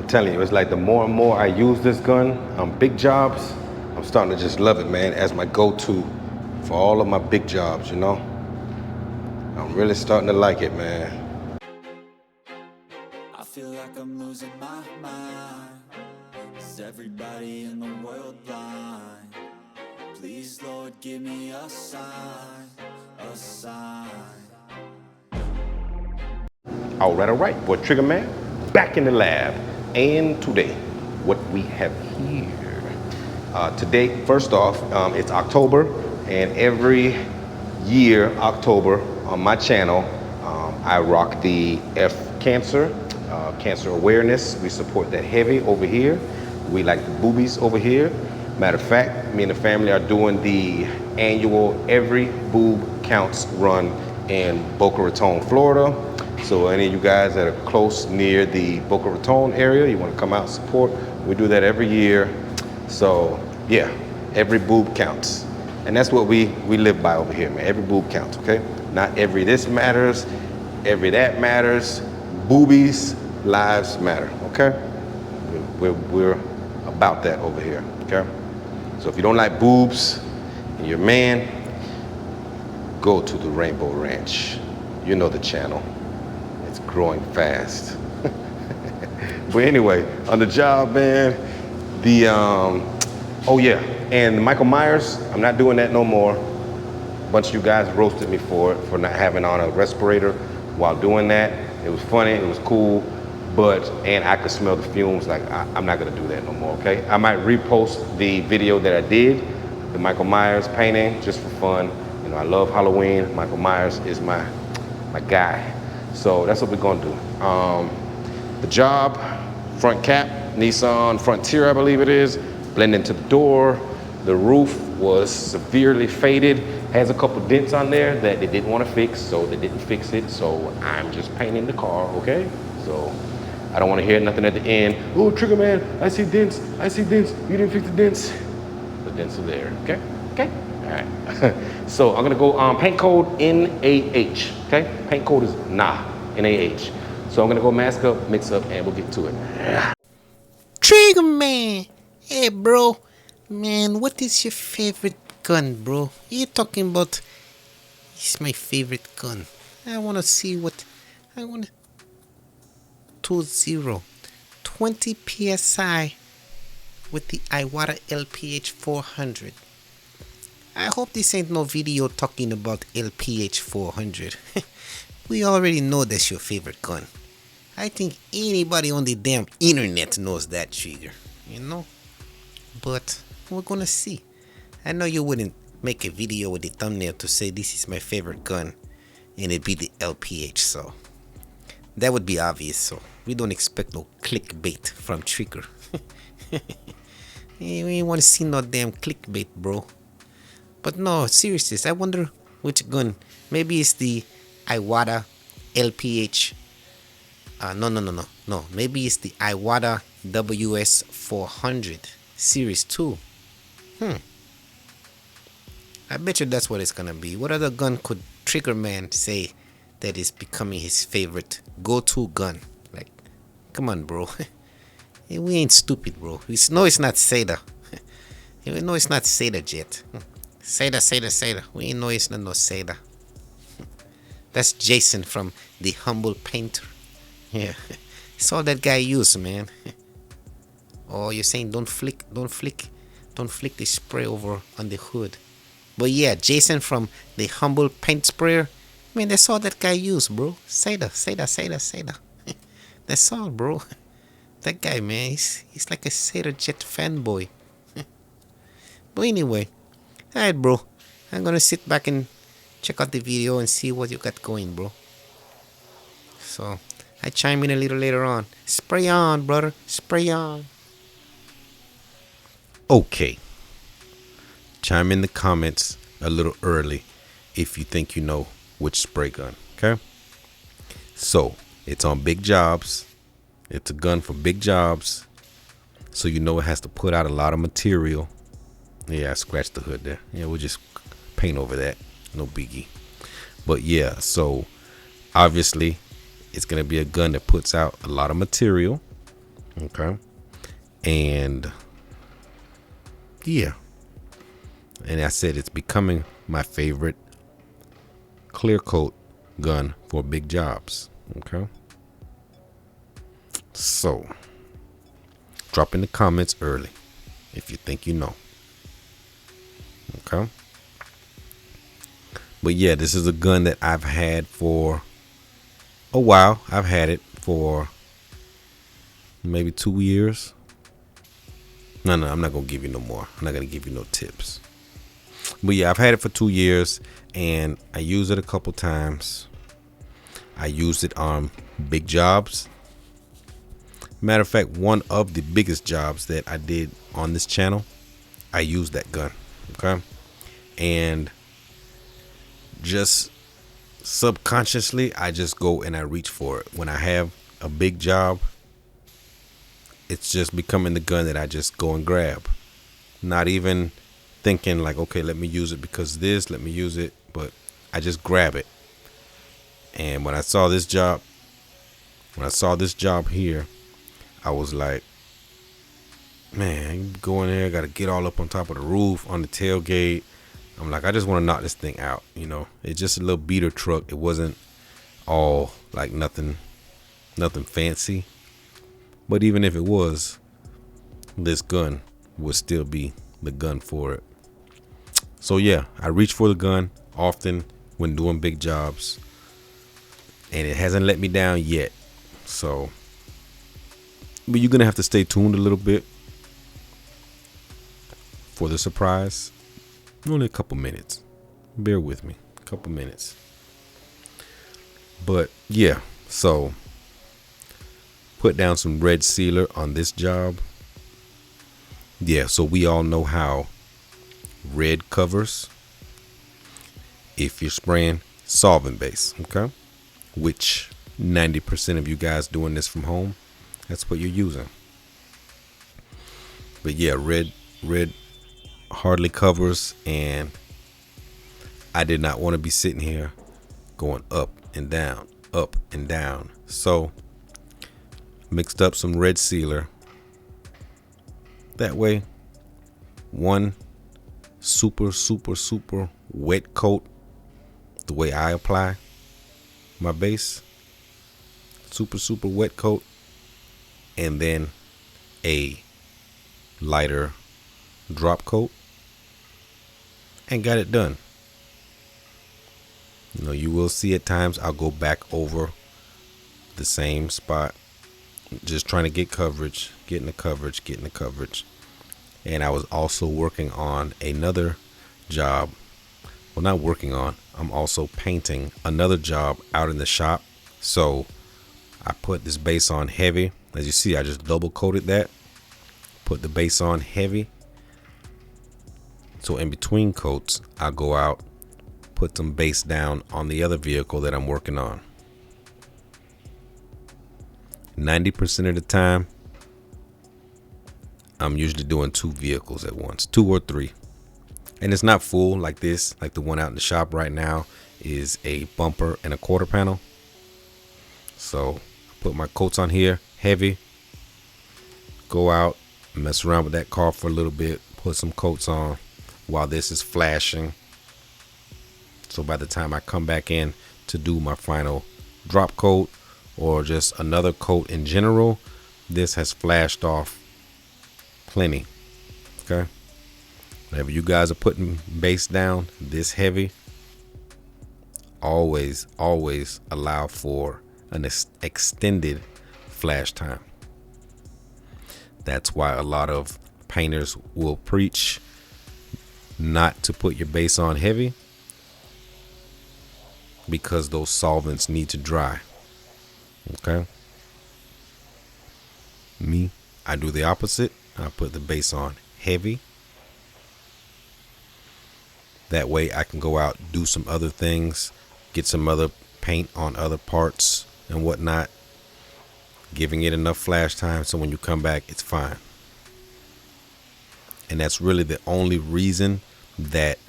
I'm telling you, it's like the more and more I use this gun on big jobs, I'm starting to just love it, man, as my go-to for all of my big jobs, you know? I'm really starting to like it, man. I feel like I'm losing my mind. Is everybody in the world blind? Please, Lord, give me a sign, a sign. All right, boy, Trigger Man, back in the lab. And today, what we have here. Today, first off, it's October, and every year, October, on my channel, I rock the cancer awareness. We support that heavy over here. We like the boobies over here. Matter of fact, me and the family are doing the annual Every Boob Counts run in Boca Raton, Florida. So any of you guys that are close near the Boca Raton area, you want to come out and support, we do that every year. So yeah, every boob counts. And that's what we live by over here, man. Every boob counts, okay? Not every this matters, every that matters. Boobies, lives matter, okay? We're about that over here, okay? So if you don't like boobs and you're a man, go to the Rainbow Ranch. You know the channel. It's growing fast. But anyway, on the job, man, oh yeah, and Michael Myers, I'm not doing that no more. A bunch of you guys roasted me for it, for not having on a respirator while doing that. It was funny, it was cool, and I could smell the fumes. Like, I'm not gonna do that no more, okay? I might repost the video that I did, the Michael Myers painting, just for fun. You know, I love Halloween. Michael Myers is my guy. So that's what we're gonna do. The job, front cap, Nissan Frontier, I believe it is, blend into the door. The roof was severely faded, has a couple dents on there that they didn't want to fix, so they didn't fix it. So I'm just painting the car, okay? So I don't want to hear nothing at the end. Oh, Trigger Man, I see dents, you didn't fix the dents. The dents are there, okay? Okay, all right. So I'm gonna go paint code NAH, okay? Paint code is NAH. So I'm gonna go mask up, mix up, and we'll get to it. Trigger Man! Hey bro, man, what is your favorite gun, bro? You talking about, it's my favorite gun. I wanna see what, I wanna, 20 PSI with the Iwata LPH 400. I hope this ain't no video talking about LPH 400. We already know that's your favorite gun. I think anybody on the damn internet knows that, Trigger, you know? But we're gonna see. I know you wouldn't make a video with the thumbnail to say this is my favorite gun and it'd be the LPH, so that would be obvious. So we don't expect no clickbait from Trigger. We ain't want to see no damn clickbait, bro. But no, seriously, I wonder which gun. Maybe it's the Iwata LPH. No. Maybe it's the Iwata WS 400 Series 2. I bet you that's what it's gonna be. What other gun could Trigger Man say that is becoming his favorite go-to gun? Like, come on, bro. We ain't stupid, bro. We know it's not Seda. We know it's not Seda Jet. Seda. We ain't know it's not no Seda. That's Jason from The Humble Painter. Yeah, it's all that guy used, man. Oh, you're saying don't flick the spray over on the hood. But yeah, Jason from The Humble Paint Sprayer. Man, that's all that guy used, bro. Seda. That's all, bro. That guy, man, he's like a Seda Jet fanboy. But anyway, alright, bro. I'm gonna sit back and check out the video and see what you got going, bro. So I chime in a little later on. Spray on, brother. Spray on. Okay. Chime in the comments a little early if you think you know which spray gun, okay? So, it's on big jobs. It's a gun for big jobs. So you know it has to put out a lot of material. Yeah, I scratched the hood there. Yeah, we'll just paint over that. No biggie. But yeah, so obviously it's going to be a gun that puts out a lot of material. Okay. And yeah. And I said it's becoming my favorite clear coat gun for big jobs. Okay. So drop in the comments early if you think you know. Okay. But yeah, this is a gun that I've had for a while. I've had it for maybe 2 years. No, I'm not gonna give you no more. I'm not gonna give you no tips. But yeah, I've had it for 2 years and I used it a couple times. I used it on big jobs. Matter of fact, one of the biggest jobs that I did on this channel, I used that gun. Okay. And just subconsciously, I just go and I reach for it. When I have a big job, it's just becoming the gun that I just go and grab. Not even thinking like, okay, let me use it because this, let me use it. But I just grab it. And when I saw this job here, I was like, man, you go in there, got to get all up on top of the roof, on the tailgate. I'm like, I just want to knock this thing out. You know, it's just a little beater truck. It wasn't all like nothing fancy. But even if it was, this gun would still be the gun for it. So yeah, I reach for the gun often when doing big jobs. And it hasn't let me down yet. So, but you're going to have to stay tuned a little bit for the surprise. Only a couple minutes. Bear with me. A couple minutes. But yeah, so put down some red sealer on this job. Yeah, so we all know how red covers if you're spraying solvent base, okay? Which 90% of you guys doing this from home, that's what you're using. But yeah, red hardly covers, and I did not want to be sitting here going up and down, up and down. So mixed up some red sealer. That way, one super wet coat, the way I apply my base, super wet coat, and then a lighter drop coat, and got it done. You know, you will see at times I'll go back over the same spot, just trying to get coverage, getting the coverage. And I was also working on another job. Well, not working on, I'm also painting another job out in the shop. So I put this base on heavy. As you see, I just double coated that, put the base on heavy. So in between coats, I'll go out, put some base down on the other vehicle that I'm working on. 90% of the time, I'm usually doing 2 vehicles at once, 2 or 3. And it's not full like this, like the one out in the shop right now is a bumper and a quarter panel. So I put my coats on here, heavy, go out, mess around with that car for a little bit, put some coats on while this is flashing. So by the time I come back in to do my final drop coat or just another coat in general, this has flashed off plenty. Okay. Whenever you guys are putting base down this heavy, always allow for an extended flash time. That's why a lot of painters will preach not to put your base on heavy, because those solvents need to dry. Okay. Me, I do the opposite. I put the base on heavy. That way I can go out, do some other things, get some other paint on other parts and whatnot, giving it enough flash time so when you come back, it's fine. And that's really the only reason that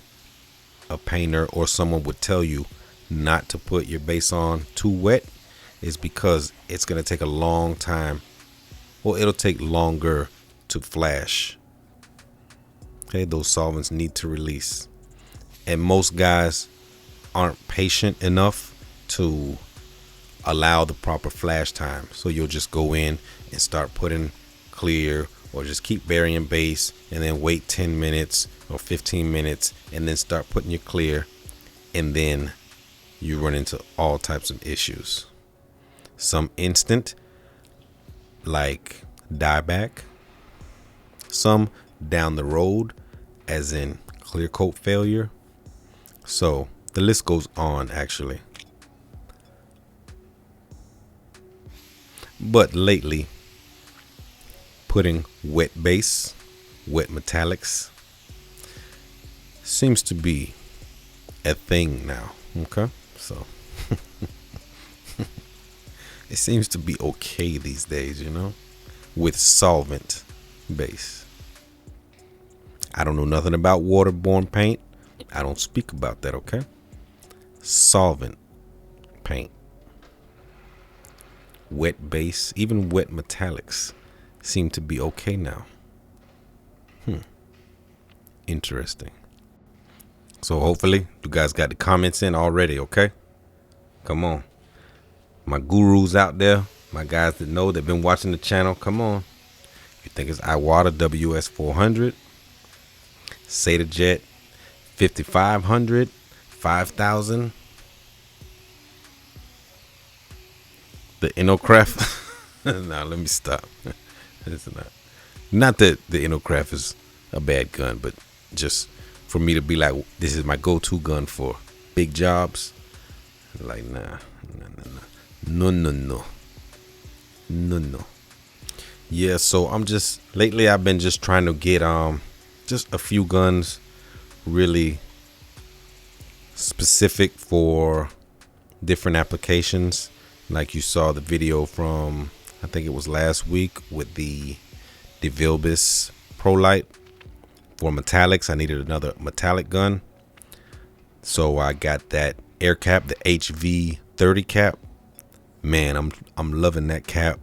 a painter or someone would tell you not to put your base on too wet, is because it's going to take a long time. or it'll take longer to flash. Okay, those solvents need to release. And most guys aren't patient enough to allow the proper flash time. So you'll just go in and start putting clear, or just keep varying base and then wait 10 minutes or 15 minutes and then start putting your clear, and then you run into all types of issues. Some instant, like dieback, some down the road, as in clear coat failure. So the list goes on, actually. But lately, putting wet base, wet metallics seems to be a thing now. Okay, so it seems to be okay these days, you know, with solvent base. I don't know nothing about waterborne paint. I don't speak about that, okay? Solvent paint, wet base, even wet metallics seem to be okay now. Interesting. So hopefully you guys got the comments in already, okay? Come on. My gurus out there, my guys that know, they've been watching the channel, come on. You think it's Iwata WS400, SataJet 5500, 5000, the Innocraft. Nah, let me stop. It's not that the Innocraft is a bad gun, but just for me to be like, this is my go-to gun for big jobs. Like, no. Yeah, so lately I've been just trying to get just a few guns really specific for different applications. Like you saw the video from, I think it was last week, with the DeVilbiss Pro Light. For metallics, I needed another metallic gun, so I got that air cap, the HV30 cap. Man, I'm loving that cap.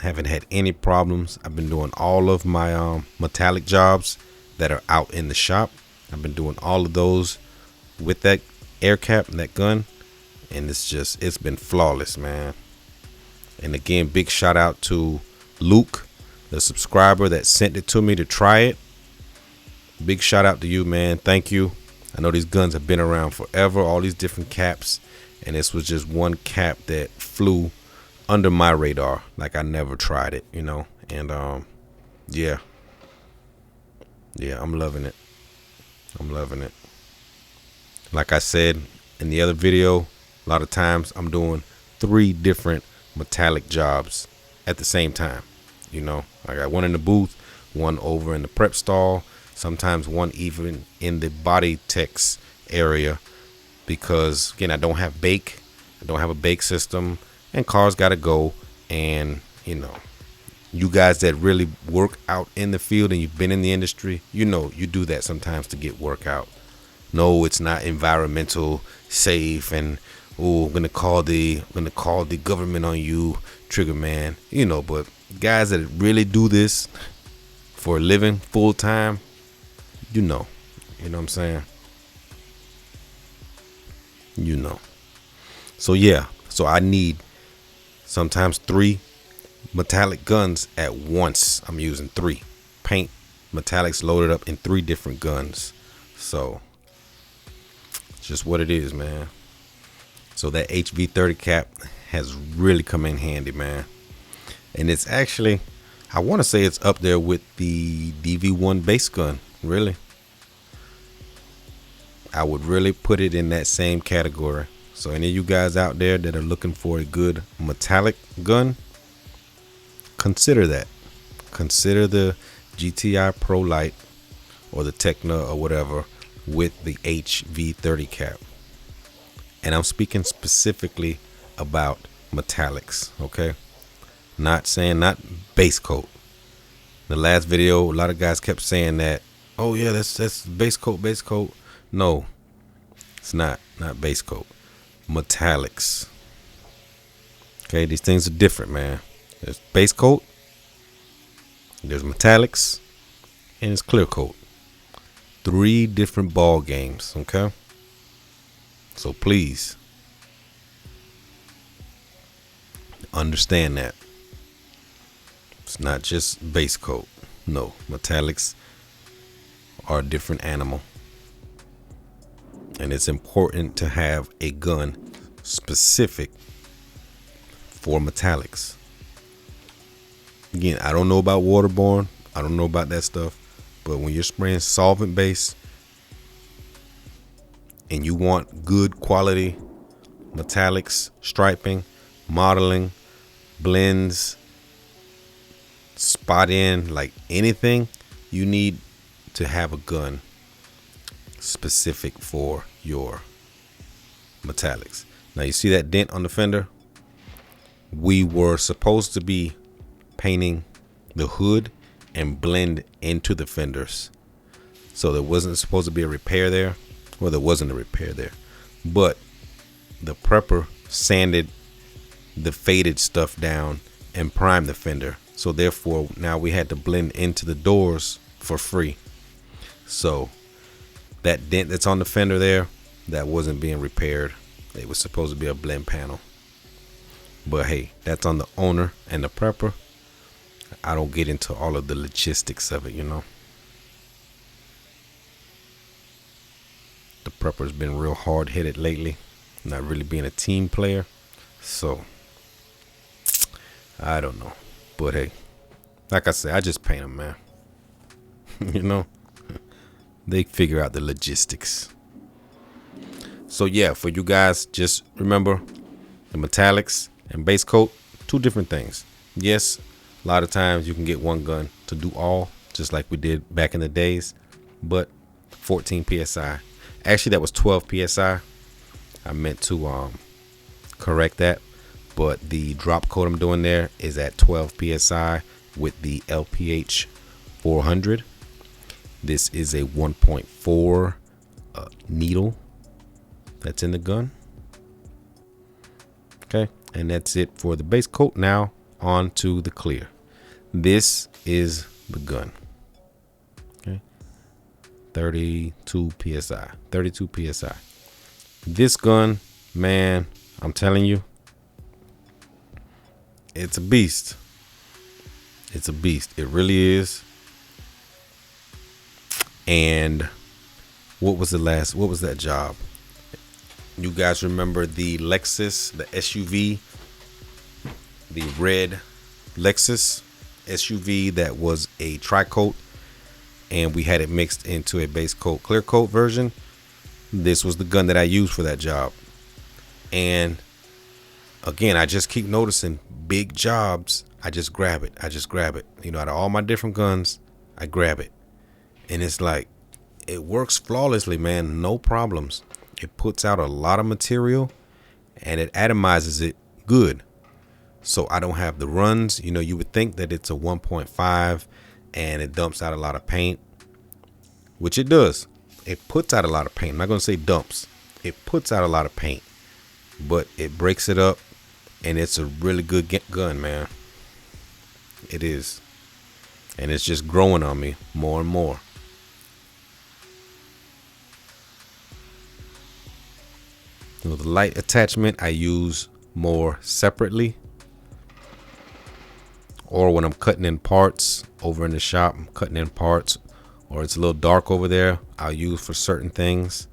Haven't had any problems. I've been doing all of my metallic jobs that are out in the shop. I've been doing all of those with that air cap and that gun, and it's been flawless, man. And again, big shout out to Luke, the subscriber that sent it to me to try it. Big shout out to you, man. Thank you. I know these guns have been around forever, all these different caps, and this was just one cap that flew under my radar. Like, I never tried it, you know. And yeah, I'm loving it. Like I said in the other video, a lot of times I'm doing 3 different metallic jobs at the same time. You know, I got one in the booth, one over in the prep stall, sometimes one even in the body techs area, because again, I don't have a bake system, and cars gotta go. And you know, you guys that really work out in the field and you've been in the industry, you know, you do that sometimes to get work out. No, it's not environmental safe, and I'm gonna call the government on you, Trigger Man, you know. But guys that really do this for a living, full time, you know what I'm saying? You know. So yeah, so I need sometimes 3 metallic guns at once. I'm using 3 paint metallics loaded up in 3 different guns. So just what it is, man. So that HV30 cap has really come in handy, man. And it's actually, I want to say it's up there with the DV1 base gun, really. I would really put it in that same category. So any of you guys out there that are looking for a good metallic gun, consider that. Consider the GTI Pro Light or the Tecna or whatever with the HV30 cap. And I'm speaking specifically about metallics, okay? Not base coat. The last video, a lot of guys kept saying that, oh yeah, that's base coat. No, it's not base coat. Metallics. Okay, these things are different, man. There's base coat There's metallics and it's clear coat. 3 different ball games, okay? So please understand that. It's not just base coat. No, metallics are a different animal. And it's important to have a gun specific for metallics. Again, I don't know about waterborne. I don't know about that stuff. But when you're spraying solvent base and you want good quality metallics, striping, modeling, blends, spot in, like anything, you need to have a gun specific for your metallics. Now you see that dent on the fender? We were supposed to be painting the hood and blend into the fenders. So there wasn't supposed to be a repair there. Well, there wasn't a repair there. But the prepper sanded the faded stuff down and primed the fender. So therefore, now we had to blend into the doors for free. So that dent that's on the fender there, that wasn't being repaired. It was supposed to be a blend panel. But hey, that's on the owner and the prepper. I don't get into all of the logistics of it, you know. The prepper's been real hard-headed lately, not really being a team player. So I don't know. But hey, like I said, I just paint them, man. You know, they figure out the logistics. So yeah, for you guys, just remember the metallics and base coat, 2 different things. Yes, a lot of times you can get one gun to do all, just like we did back in the days, but 14 psi. Actually, that was 12 psi. I meant to correct that, but the drop coat I'm doing there is at 12 psi with the LPH 400. This is a 1.4 needle that's in the gun. Okay, and that's it for the base coat. Now on to the clear. This is the gun. Okay, 32 psi. 32 psi. This gun, man, I'm telling you, it's a beast. It's a beast. It really is. And what was that job? You guys remember the Lexus, the SUV, the red Lexus SUV that was a tri-coat, and we had it mixed into a base coat, clear coat version. This was the gun that I used for that job. And again, I just keep noticing big jobs. I just grab it. You know, out of all my different guns, I grab it. And it's like, it works flawlessly, man. No problems. It puts out a lot of material and it atomizes it good. So I don't have the runs. You know, you would think that it's a 1.5 and it dumps out a lot of paint, which it does. It puts out a lot of paint. I'm not going to say dumps. It puts out a lot of paint, but it breaks it up, and it's a really good gun, man. It is. And it's just growing on me more and more. You know, the light attachment I use more separately, or when I'm cutting in parts over in the shop, I'm cutting in parts, or it's a little dark over there, I'll use for certain things.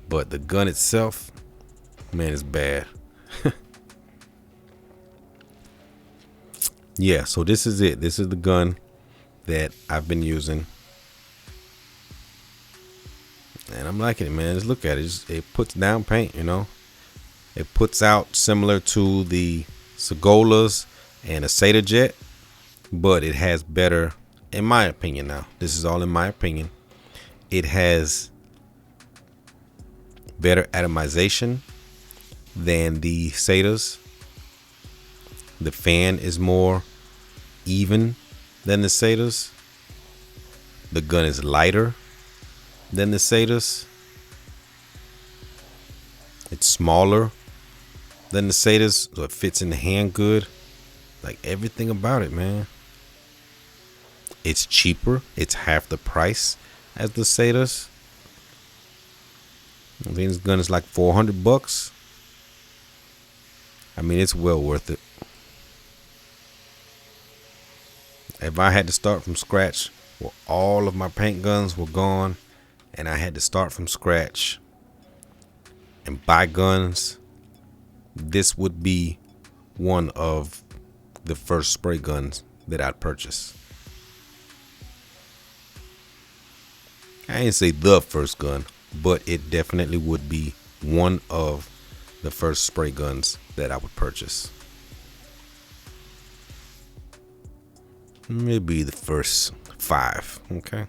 But the gun itself, man, is bad. Yeah, so this is it. This is the gun that I've been using, and I'm liking it, man. Just look at it. It puts down paint, you know. It puts out similar to the Segolas and a Seta Jet, but it has better, in my opinion. Now, this is all in my opinion. It has better atomization than the Setas. The fan is more even than the Setas. The gun is lighter than the Setas. It's smaller than the Setas, so it fits in the hand good. Like everything about it, man. It's cheaper. It's half the price as the Satas. I think this gun is like $400. I mean, it's well worth it. If I had to start from scratch, well, all of my paint guns were gone, and I had to start from scratch and buy guns, this would be one of the first spray guns that I'd purchase. I ain't say the first gun, but it definitely would be one of the first spray guns that I would purchase. Maybe the first 5, okay?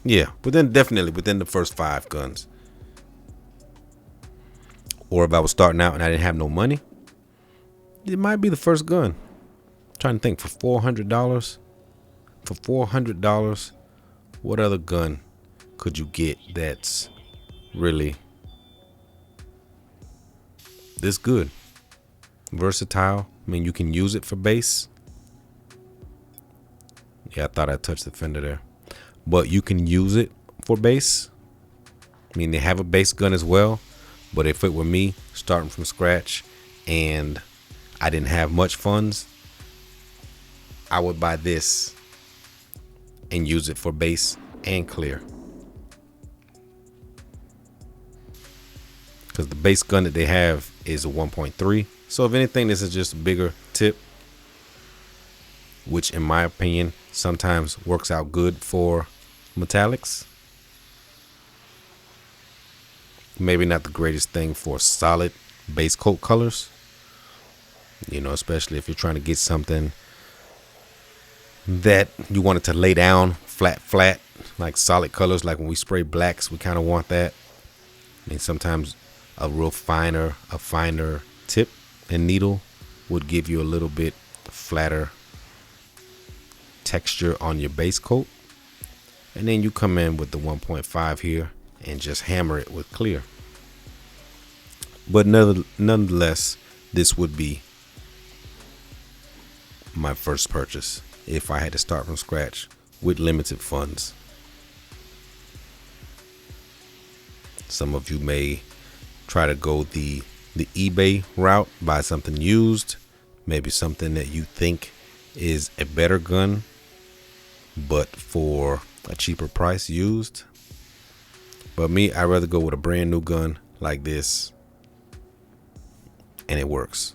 Yeah, definitely within the first 5 guns. Or if I was starting out and I didn't have no money, it might be the first gun. I'm trying to think, for $400. For $400, what other gun could you get that's really this good? Versatile. I mean, you can use it for base. Yeah, I thought I touched the fender there. But you can use it for base. I mean, they have a base gun as well. But if it were me starting from scratch and I didn't have much funds, I would buy this and use it for base and clear. Because the base gun that they have is a 1.3. So if anything, this is just a bigger tip, which in my opinion sometimes works out good for metallics. Maybe not the greatest thing for solid base coat colors, you know, especially if you're trying to get something that you want it to lay down flat, like solid colors. Like when we spray blacks, we kind of want that. I mean, sometimes a finer tip and needle would give you a little bit flatter texture on your base coat. And then you come in with the 1.5 here and just hammer it with clear. But nonetheless, this would be my first purchase if I had to start from scratch with limited funds. Some of you may try to go the eBay route, buy something used, maybe something that you think is a better gun, but for a cheaper price used. But me, I'd rather go with a brand new gun like this, and it works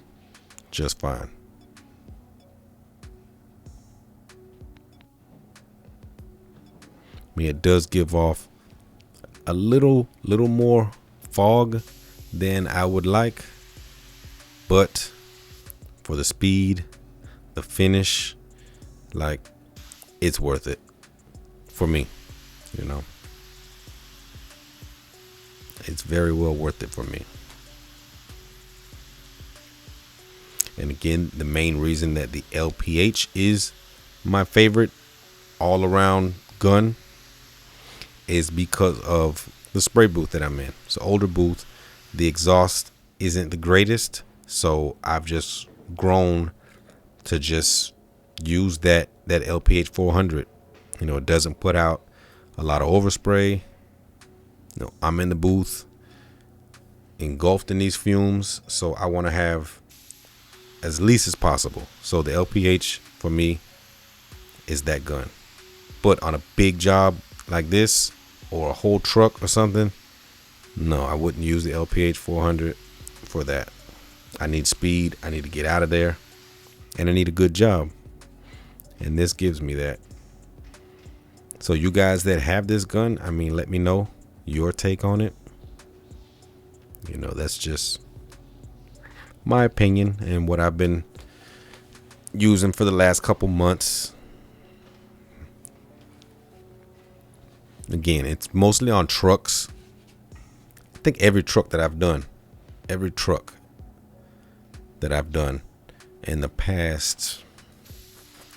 just fine. I mean, it does give off a little more fog than I would like, but for the speed, the finish, like, it's worth it for me, you know. It's very well worth it for me. And again, the main reason that the LPH is my favorite all around gun is because of the spray booth that I'm in. It's an older booth. The exhaust isn't the greatest, so I've just grown to just use that LPH 400. You know, it doesn't put out a lot of overspray. You know, I'm in the booth engulfed in these fumes, so I want to have as least as possible. So the LPH for me is that gun. But on a big job like this, or a whole truck or something, no, I wouldn't use the LPH 400 for that. I need speed, I need to get out of there, and I need a good job, and this gives me that. So you guys that have this gun, I mean, let me know your take on it. You know, that's just my opinion and what I've been using for the last couple months. Again, it's mostly on trucks. I think every truck that I've done in the past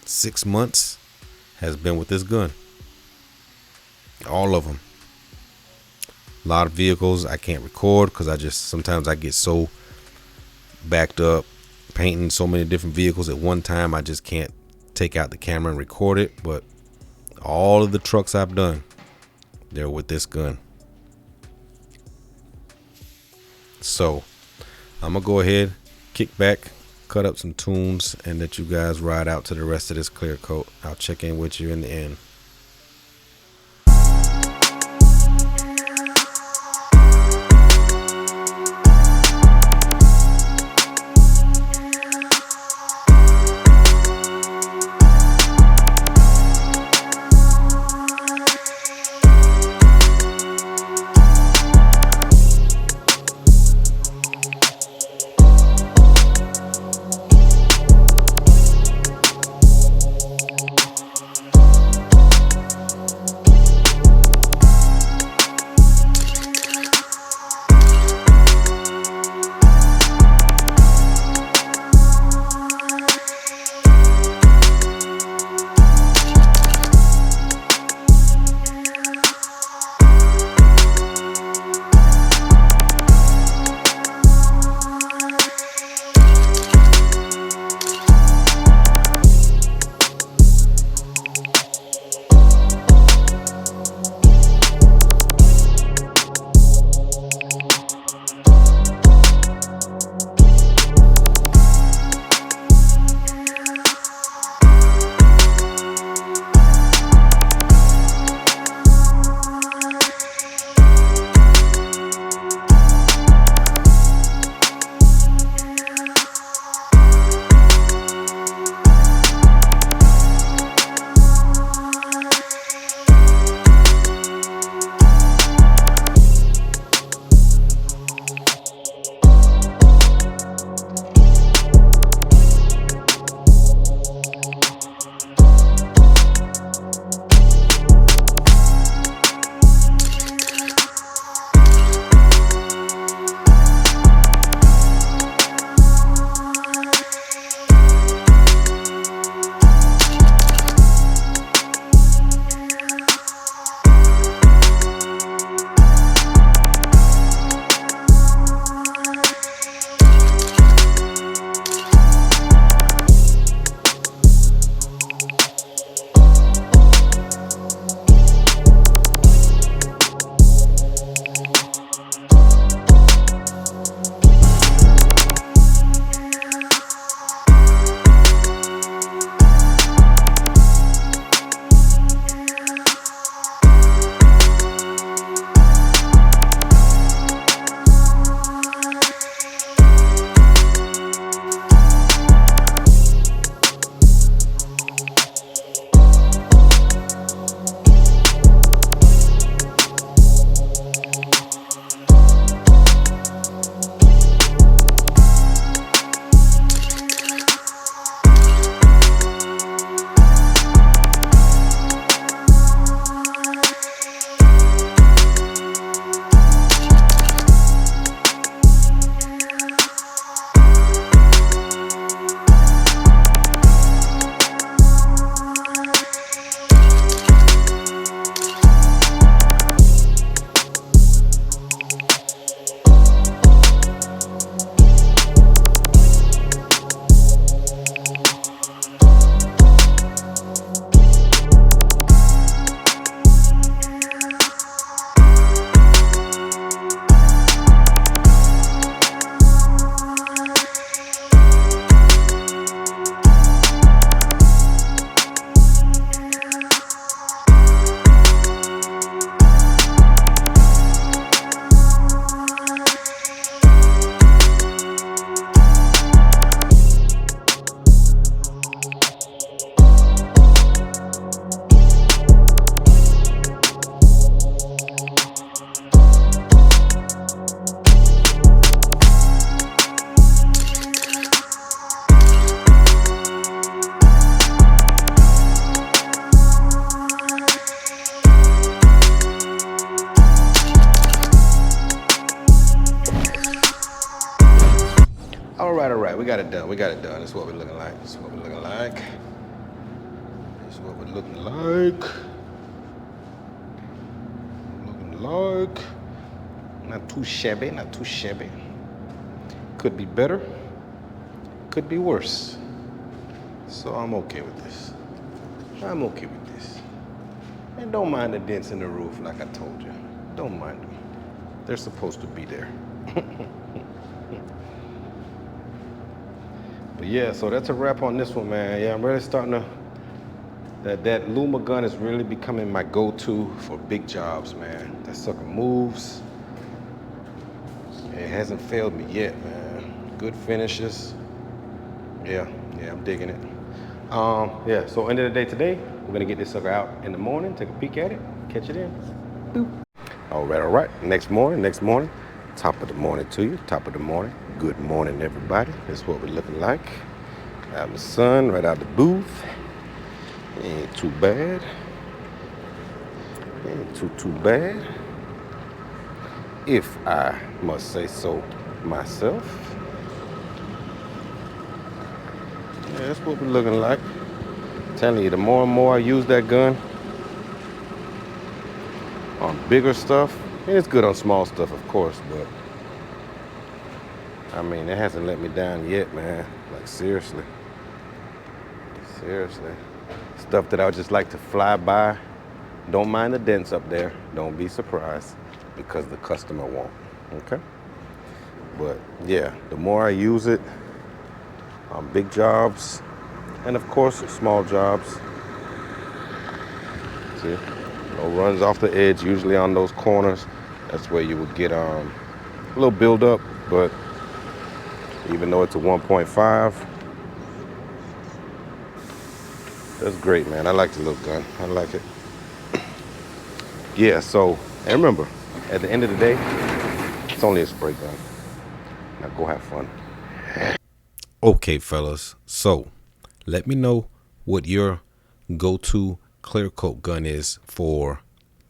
6 months has been with this gun. All of them. A lot of vehicles I can't record because sometimes I get so backed up painting so many different vehicles at one time, I just can't take out the camera and record it. But All of the trucks I've done, they're with this gun. So I'm gonna go ahead, kick back, cut up some tunes, and let you guys ride out to the rest of this clear coat. I'll check in with you in the end. right, we got it done. We got it done. That's what we're looking like. That's what we're looking like. That's what we're looking like. Looking like. Not too shabby, not too shabby. Could be better. Could be worse. So I'm okay with this. I'm okay with this. And don't mind the dents in the roof, like I told you. Don't mind them. They're supposed to be there. But yeah, so that's a wrap on this one, man. Yeah, I'm really starting to, that Luma gun is really becoming my go-to for big jobs, man. That sucker moves. It hasn't failed me yet, man. Good finishes. Yeah, I'm digging it. Yeah, so end of the day today, we're gonna get this sucker out in the morning, take a peek at it, catch it in. Boop. All right. Next morning. Top of the morning to you, top of the morning. Good morning, everybody. That's what we're looking like. Out in the sun, right out the booth. Ain't too bad. Ain't too bad. If I must say so myself. Yeah, that's what we're looking like. Telling you, the more and more I use that gun on bigger stuff, and it's good on small stuff, of course, but I mean, it hasn't let me down yet, man. Like, seriously. Stuff that I would just like to fly by. Don't mind the dents up there. Don't be surprised, because the customer won't, okay? But yeah, the more I use it on big jobs, and of course, small jobs. See, no runs off the edge, usually on those corners. That's where you would get a little buildup, but even though it's a 1.5, that's great, man. I like the little gun. I like it. Yeah, so, and remember, at the end of the day, it's only a spray gun. Now go have fun. Okay, fellas. So let me know what your go-to clear coat gun is for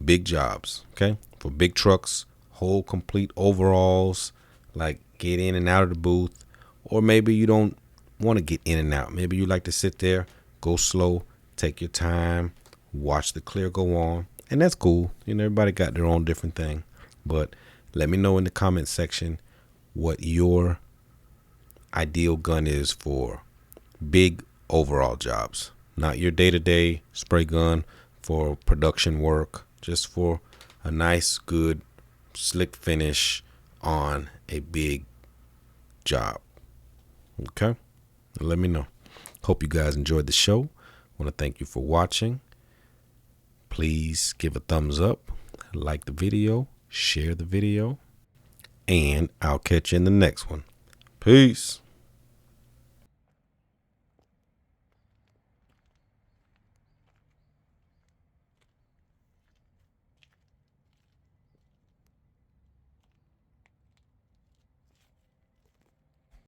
big jobs. Okay, for big trucks, whole complete overalls, like get in and out of the booth, or maybe you don't want to get in and out. Maybe you like to sit there, go slow, take your time, watch the clear go on, and that's cool. You know, everybody got their own different thing. But let me know in the comment section what your ideal gun is for big overall jobs. Not your day-to-day spray gun for production work, just for a nice, good, slick finish on a big job. Okay? Let me know. Hope you guys enjoyed the show. Want to thank you for watching. Please give a thumbs up, like the video, share the video, and I'll catch you in the next one. Peace.